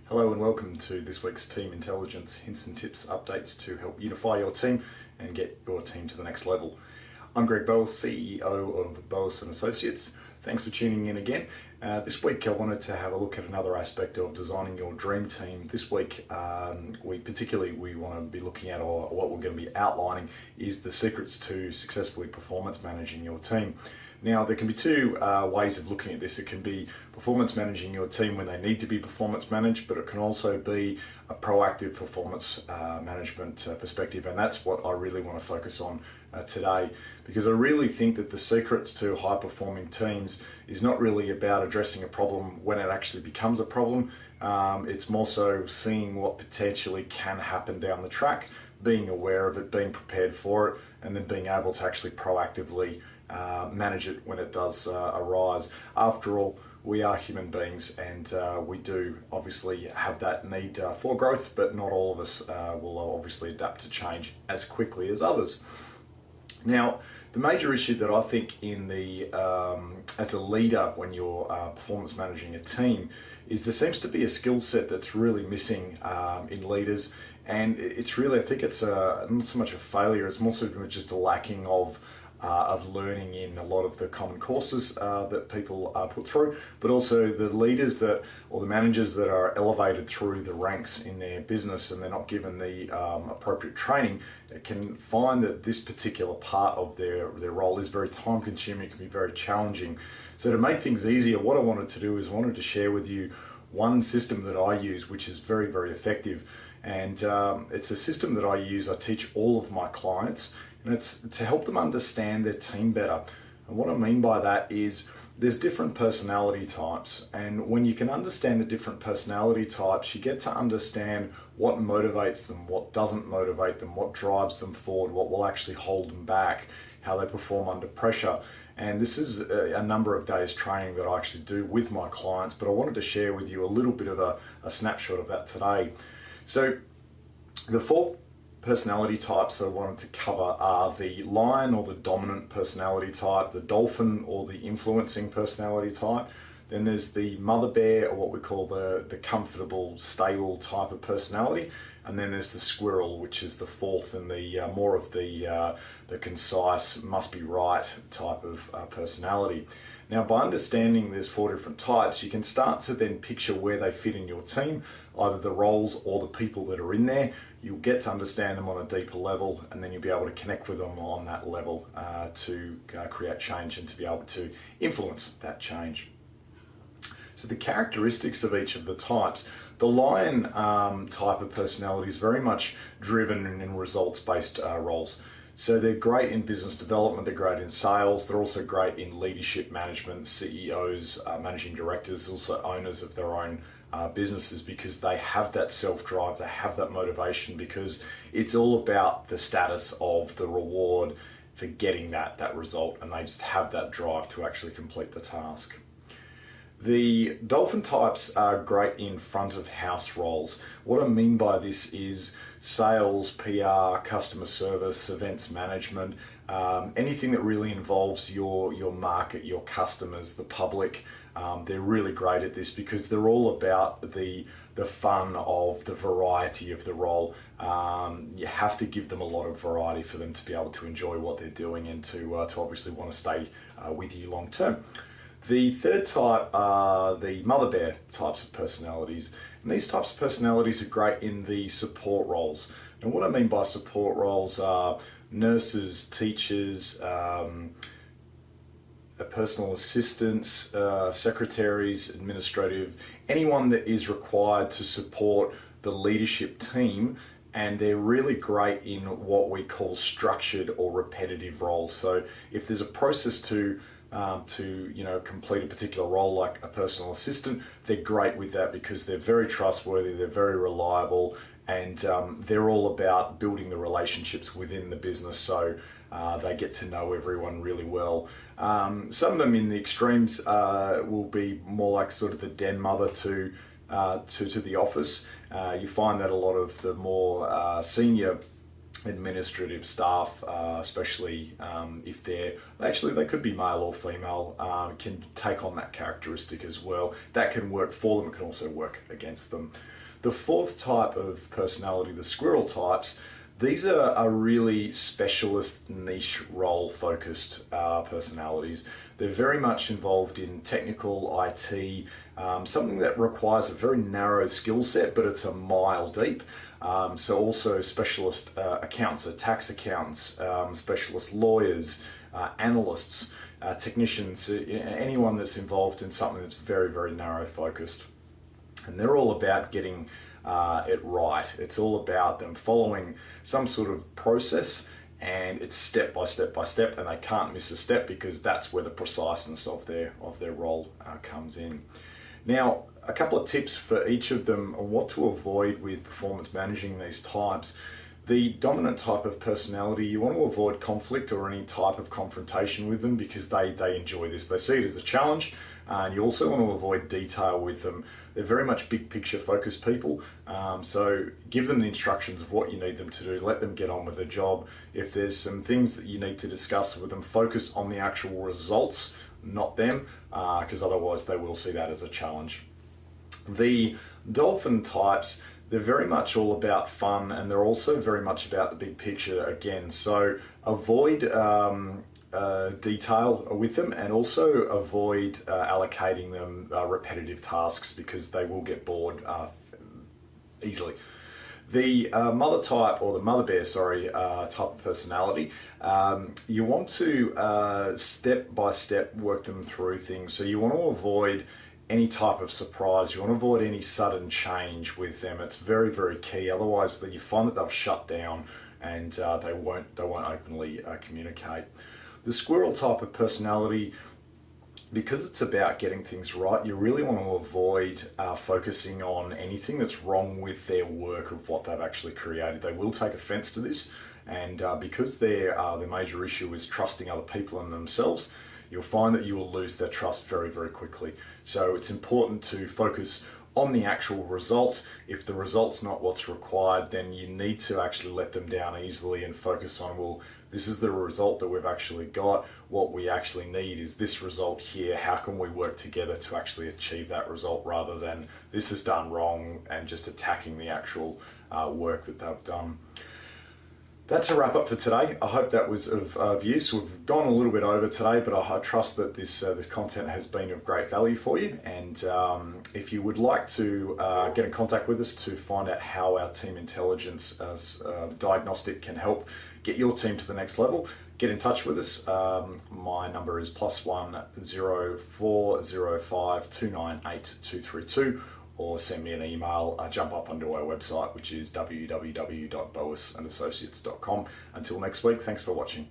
Hello and welcome to this week's Team Intelligence Hints and Tips updates to help unify your team and get your team to the next level. I'm Greg Bowles, CEO of Bowles & Associates. Thanks for tuning in again. This week I wanted to have a look at another aspect of designing your dream team. This week we want to be looking at, or what we're going to be outlining, is the secrets to successfully performance managing your team. Now, there can be two ways of looking at this. It can be performance managing your team when they need to be performance managed, but it can also be a proactive performance management perspective, and that's what I really want to focus on today, because I really think that the secrets to high-performing teams is not really about addressing a problem when it actually becomes a problem. It's more so seeing what potentially can happen down the track, being aware of it, being prepared for it, and then being able to actually proactively manage it when it does arise. After all, we are human beings, and we do obviously have that need for growth, but not all of us will obviously adapt to change as quickly as others. Now, the major issue that I think in the as a leader when you're performance managing a team is there seems to be a skill set that's really missing in leaders, and it's really, I think it's not so much a failure, it's more so just a lacking of learning in a lot of the common courses that people put through, but also the leaders that, or the managers that are elevated through the ranks in their business and they're not given the appropriate training, can find that this particular part of their role is very time consuming, it can be very challenging. So to make things easier, what I wanted to do is I wanted to share with you one system that I use, which is very, very effective. And it's a system that I teach all of my clients, and it's to help them understand their team better. And what I mean by that is there's different personality types, and when you can understand the different personality types, you get to understand what motivates them, what doesn't motivate them, what drives them forward, what will actually hold them back, how they perform under pressure. And this is a number of days training that I actually do with my clients, but I wanted to share with you a little bit of a snapshot of that today. So the four personality types I wanted to cover are the lion, or the dominant personality type, the dolphin, or the influencing personality type. Then there's the mother bear, or what we call the comfortable, stable type of personality. And then there's the squirrel, which is the fourth, and the more of the concise, must be right type of personality. Now, by understanding there's four different types, you can start to then picture where they fit in your team, either the roles or the people that are in there. You'll get to understand them on a deeper level, and then you'll be able to connect with them on that level to create change and to be able to influence that change. So the characteristics of each of the types, the lion type of personality is very much driven in results-based roles. So they're great in business development, they're great in sales, they're also great in leadership management, CEOs, managing directors, also owners of their own businesses, because they have that self-drive, they have that motivation, because it's all about the status of the reward for getting that result, and they just have that drive to actually complete the task. The dolphin types are great in front of house roles. What I mean by this is sales, PR, customer service, events management, anything that really involves your market, your customers, the public. They're really great at this because they're all about the fun of the variety of the role. You have to give them a lot of variety for them to be able to enjoy what they're doing and to obviously want to stay with you long term. The third type are the mother bear types of personalities, and these types of personalities are great in the support roles. And what I mean by support roles are nurses, teachers, personal assistants, secretaries, administrative, anyone that is required to support the leadership team, and they're really great in what we call structured or repetitive roles. So if there's a process to complete a particular role, like a personal assistant, they're great with that because they're very trustworthy, they're very reliable, and they're all about building the relationships within the business, so they get to know everyone really well. Some of them in the extremes will be more like sort of the den mother to the office. You find that a lot of the more senior administrative staff, especially if they could be male or female, can take on that characteristic as well. That can work for them, it can also work against them. The fourth type of personality, the squirrel types, these are really specialist, niche, role-focused personalities. They're very much involved in technical IT, something that requires a very narrow skill set, but it's a mile deep. So also specialist accountants, so tax accountants, specialist lawyers, analysts, technicians, anyone that's involved in something that's very, very narrow focused. And they're all about getting it right. It's all about them following some sort of process, and it's step by step by step, and they can't miss a step because that's where the preciseness of their role comes in. Now, a couple of tips for each of them on what to avoid with performance managing these types. The dominant type of personality, you want to avoid conflict or any type of confrontation with them because they enjoy this. They see it as a challenge, and you also want to avoid detail with them. They're very much big picture focused people, so give them the instructions of what you need them to do, let them get on with the job. If there's some things that you need to discuss with them, focus on the actual results, not them, because otherwise they will see that as a challenge. The dolphin types, they're very much all about fun, and they're also very much about the big picture again. So avoid detail with them, and also avoid allocating them repetitive tasks because they will get bored easily. The mother type, or the mother bear, type of personality, you want to step by step work them through things. So you want to avoid any type of surprise. You want to avoid any sudden change with them. It's very, very key. Otherwise, you find that they'll shut down and they won't openly communicate. The squirrel type of personality, because it's about getting things right, you really want to avoid focusing on anything that's wrong with their work of what they've actually created. They will take offense to this, and because their major issue is trusting other people and themselves, you'll find that you will lose their trust very, very quickly. So it's important to focus on the actual result. If the result's not what's required, then you need to actually let them down easily and focus on, well, this is the result that we've actually got. What we actually need is this result here. How can we work together to actually achieve that result, rather than this is done wrong and just attacking the actual work that they've done. That's a wrap up for today. I hope that was of use. We've gone a little bit over today, but I trust that this content has been of great value for you. And if you would like to get in contact with us to find out how our team intelligence as diagnostic can help get your team to the next level, get in touch with us. My number is +1 0405 298 232. Or send me an email, jump up onto our website, which is www.boasassociates.com. Until next week, thanks for watching.